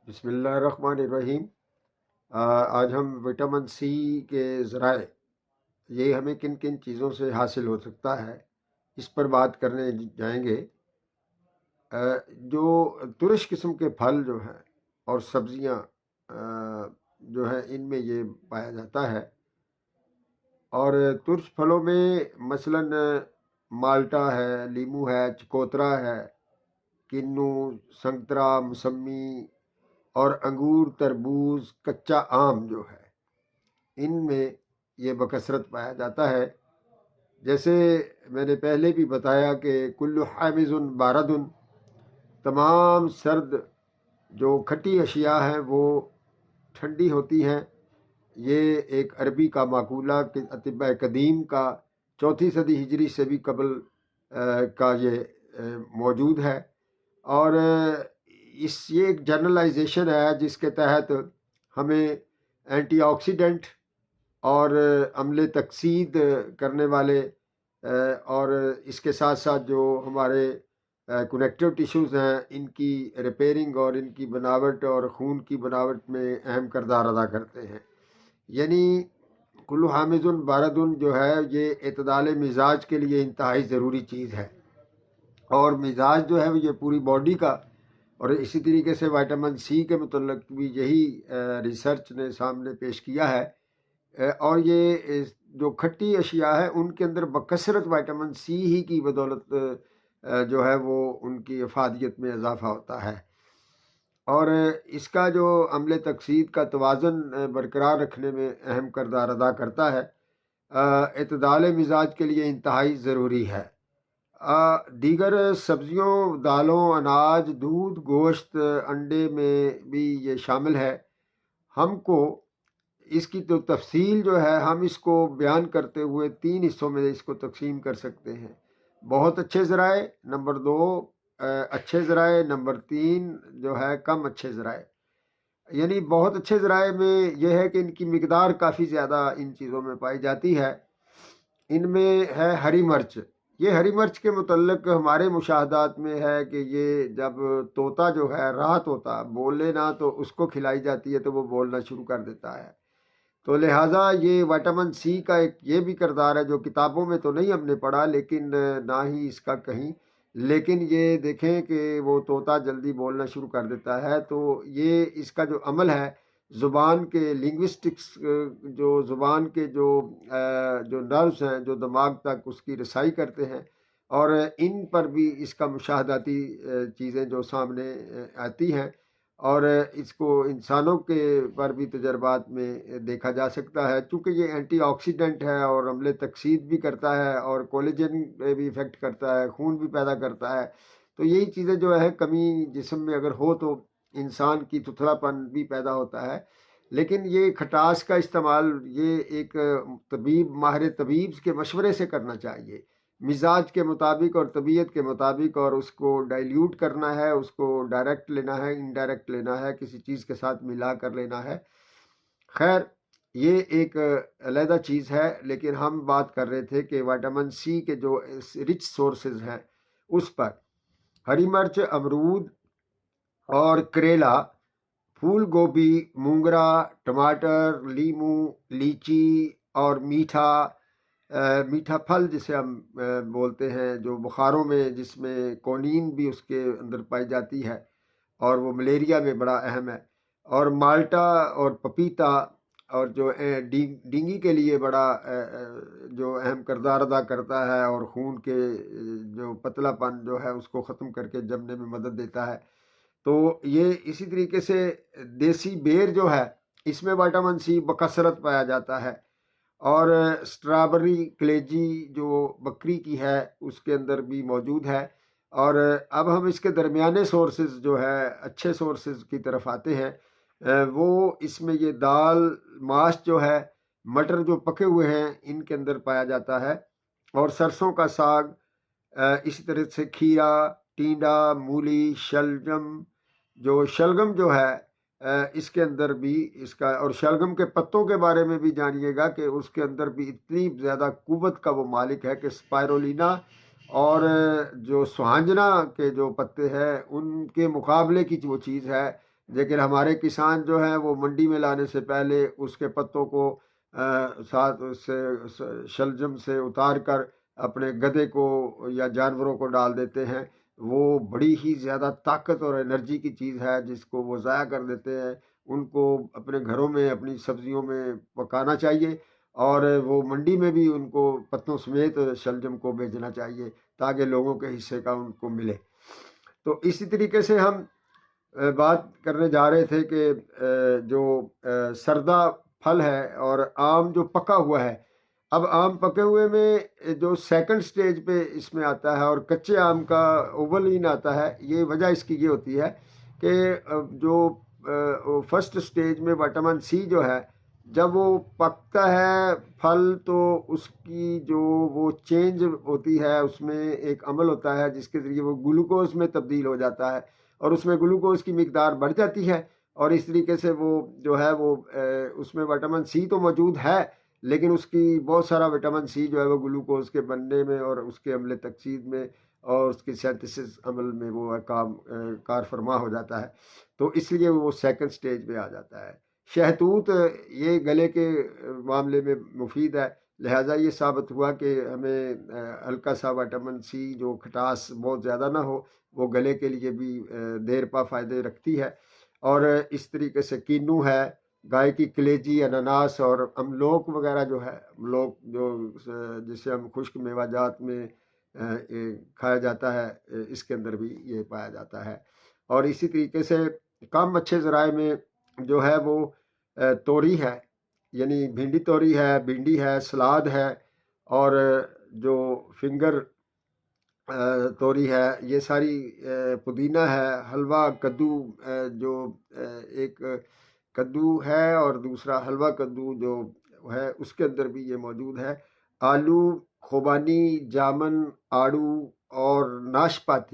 بسم اللہ الرحمن الرحیم۔ آج ہم وٹامن سی کے ذرائع، یہ ہمیں کن کن چیزوں سے حاصل ہو سکتا ہے، اس پر بات کرنے جائیں گے۔ جو ترش قسم کے پھل جو ہیں اور سبزیاں جو ہیں، ان میں یہ پایا جاتا ہے۔ اور ترش پھلوں میں مثلاً مالٹا ہے، لیمو ہے، چکوترا ہے، کنو، سنترا، موسمی اور انگور، تربوز، کچا آم جو ہے، ان میں یہ بکثرت پایا جاتا ہے۔ جیسے میں نے پہلے بھی بتایا کہ کل حامض بارد، تمام سرد جو کھٹی اشیاء ہیں وہ ٹھنڈی ہوتی ہیں۔ یہ ایک عربی کا مقولہ کہ اطباء قدیم کا 4 صدی ہجری سے بھی قبل کا یہ موجود ہے۔ اور یہ ایک جنرلائزیشن ہے جس کے تحت ہمیں اینٹی آکسیڈنٹ اور عمل تکسید کرنے والے اور اس کے ساتھ ساتھ جو ہمارے کنیکٹیو ٹیشوز ہیں، ان کی ریپیئرنگ اور ان کی بناوٹ اور خون کی بناوٹ میں اہم کردار ادا کرتے ہیں۔ یعنی کلو حامض باردن جو ہے، یہ اعتدال مزاج کے لیے انتہائی ضروری چیز ہے۔ اور مزاج جو ہے یہ پوری باڈی کا، اور اسی طریقے سے وٹامن سی کے متعلق بھی یہی ریسرچ نے سامنے پیش کیا ہے۔ اور یہ جو کھٹی اشیاء ہے ان کے اندر بکثرت وٹامن سی ہی کی بدولت جو ہے وہ ان کی افادیت میں اضافہ ہوتا ہے، اور اس کا جو عمل تکسید کا توازن برقرار رکھنے میں اہم کردار ادا کرتا ہے۔ اعتدال مزاج کے لیے انتہائی ضروری ہے۔ دیگر سبزیوں، دالوں، اناج، دودھ، گوشت، انڈے میں بھی یہ شامل ہے۔ ہم کو اس کی تو تفصیل جو ہے، ہم اس کو بیان کرتے ہوئے 3 حصوں میں اس کو تقسیم کر سکتے ہیں: بہت اچھے ذرائع، نمبر 2 اچھے ذرائع، نمبر 3 جو ہے کم اچھے ذرائع۔ یعنی بہت اچھے ذرائع میں یہ ہے کہ ان کی مقدار کافی زیادہ ان چیزوں میں پائی جاتی ہے۔ ان میں ہے ہری مرچ۔ یہ ہری مرچ کے متعلق ہمارے مشاہدات میں ہے کہ یہ جب طوطا جو ہے، راہ طوطا بولے نہ تو اس کو کھلائی جاتی ہے تو وہ بولنا شروع کر دیتا ہے۔ تو لہٰذا یہ وٹامن سی کا ایک یہ بھی کردار ہے جو کتابوں میں تو نہیں ہم نے پڑھا، لیکن نہ ہی اس کا کہیں، لیکن یہ دیکھیں کہ وہ طوطا جلدی بولنا شروع کر دیتا ہے۔ تو یہ اس کا جو عمل ہے، زبان کے لنگوسٹکس، جو زبان کے جو نروس ہیں جو دماغ تک اس کی رسائی کرتے ہیں، اور ان پر بھی اس کا مشاہداتی چیزیں جو سامنے آتی ہیں، اور اس کو انسانوں کے پر بھی تجربات میں دیکھا جا سکتا ہے۔ چونکہ یہ اینٹی آکسیڈنٹ ہے اور عمل تکسید بھی کرتا ہے اور کولیجن پہ بھی افیکٹ کرتا ہے، خون بھی پیدا کرتا ہے۔ تو یہی چیزیں جو ہے کمی جسم میں اگر ہو تو انسان کی تتھلا پن بھی پیدا ہوتا ہے۔ لیکن یہ کھٹاس کا استعمال یہ ایک طبیب، ماہر طبیب کے مشورے سے کرنا چاہیے، مزاج کے مطابق اور طبیعت کے مطابق، اور اس کو ڈائلیوٹ کرنا ہے، اس کو ڈائریکٹ لینا ہے، انڈائریکٹ لینا ہے، کسی چیز کے ساتھ ملا کر لینا ہے۔ خیر، یہ ایک علیحدہ چیز ہے، لیکن ہم بات کر رہے تھے کہ وٹامن سی کے جو رچ سورسز ہیں اس پر ہری مرچ، امرود اور کریلا، پھول گوبھی، مونگرا، ٹماٹر، لیمو، لیچی اور میٹھا پھل جسے ہم بولتے ہیں، جو بخاروں میں، جس میں کونین بھی اس کے اندر پائی جاتی ہے اور وہ ملیریا میں بڑا اہم ہے، اور مالٹا اور پپیتا، اور جو ڈینگی کے لیے بڑا جو اہم کردار ادا کرتا ہے اور خون کے جو پتلا پن جو ہے اس کو ختم کر کے جمنے میں مدد دیتا ہے۔ تو یہ اسی طریقے سے دیسی بیر جو ہے، اس میں وٹامن سی بکثرت پایا جاتا ہے، اور اسٹرابری کلیجی جو بکری کی ہے اس کے اندر بھی موجود ہے۔ اور اب ہم اس کے درمیانے سورسز جو ہے، اچھے سورسز کی طرف آتے ہیں۔ وہ اس میں یہ دال، ماش جو ہے، مٹر جو پکے ہوئے ہیں، ان کے اندر پایا جاتا ہے، اور سرسوں کا ساگ، اسی طرح سے کھیرا، ٹینڈا، مولی، شلگم جو ہے، اس کے اندر بھی اس کا، اور شلگم کے پتوں کے بارے میں بھی جانیے گا کہ اس کے اندر بھی اتنی زیادہ قوت کا وہ مالک ہے کہ اسپائرولینا اور جو سوہانجنا کے جو پتے ہیں ان کے مقابلے کی وہ چیز ہے لیکن ہمارے کسان جو ہیں وہ منڈی میں لانے سے پہلے اس کے پتوں کو ساتھ اس سے شلجم سے اتار کر اپنے گدھے کو یا جانوروں کو ڈال دیتے ہیں۔ وہ بڑی ہی زیادہ طاقت اور انرجی کی چیز ہے جس کو وہ ضائع کر دیتے ہیں۔ ان کو اپنے گھروں میں اپنی سبزیوں میں پکانا چاہیے، اور وہ منڈی میں بھی ان کو پتوں سمیت شلجم کو بیچنا چاہیے تاکہ لوگوں کے حصے کا ان کو ملے۔ تو اسی طریقے سے ہم بات کرنے جا رہے تھے کہ جو سردہ پھل ہے اور آم جو پکا ہوا ہے، اب آم پکے ہوئے میں جو سیکنڈ سٹیج پہ اس میں آتا ہے اور کچے آم کا اوولین آتا ہے، یہ وجہ اس کی یہ ہوتی ہے کہ جو فرسٹ سٹیج میں وٹامن سی جو ہے، جب وہ پکتا ہے پھل تو اس کی جو وہ چینج ہوتی ہے، اس میں ایک عمل ہوتا ہے جس کے ذریعے وہ گلوکوز میں تبدیل ہو جاتا ہے، اور اس میں گلوکوز کی مقدار بڑھ جاتی ہے، اور اس طریقے سے وہ جو ہے وہ اس میں وٹامن سی تو موجود ہے، لیکن اس کی بہت سارا وٹامن سی جو ہے وہ گلوکوز کے بننے میں اور اس کے عمل تکسید میں اور اس کی سینتھسس عمل میں وہ کار فرما ہو جاتا ہے، تو اس لیے وہ سیکنڈ سٹیج پہ آ جاتا ہے۔ شہتوت یہ گلے کے معاملے میں مفید ہے، لہٰذا یہ ثابت ہوا کہ ہمیں ہلکا سا وٹامن سی جو کھٹاس بہت زیادہ نہ ہو، وہ گلے کے لیے بھی دیر پا فائدے رکھتی ہے۔ اور اس طریقے سے کینو ہے، گائے کی کلیجی، اناناس اور املوک وغیرہ جو ہے، املوک جو جسے ہم خشک میوہ جات میں کھایا جاتا ہے، اس کے اندر بھی یہ پایا جاتا ہے۔ اور اسی طریقے سے کم اچھے ذرائع میں جو ہے وہ توری ہے، یعنی بھنڈی توری ہے، بھنڈی ہے، سلاد ہے، اور جو فنگر توری ہے، یہ ساری پودینہ ہے، حلوہ کدو، جو ایک کدو ہے اور دوسرا حلوہ کدو جو ہے اس کے اندر بھی یہ موجود ہے۔ آلو، خوبانی، جامن، آڑو اور ناشپاتی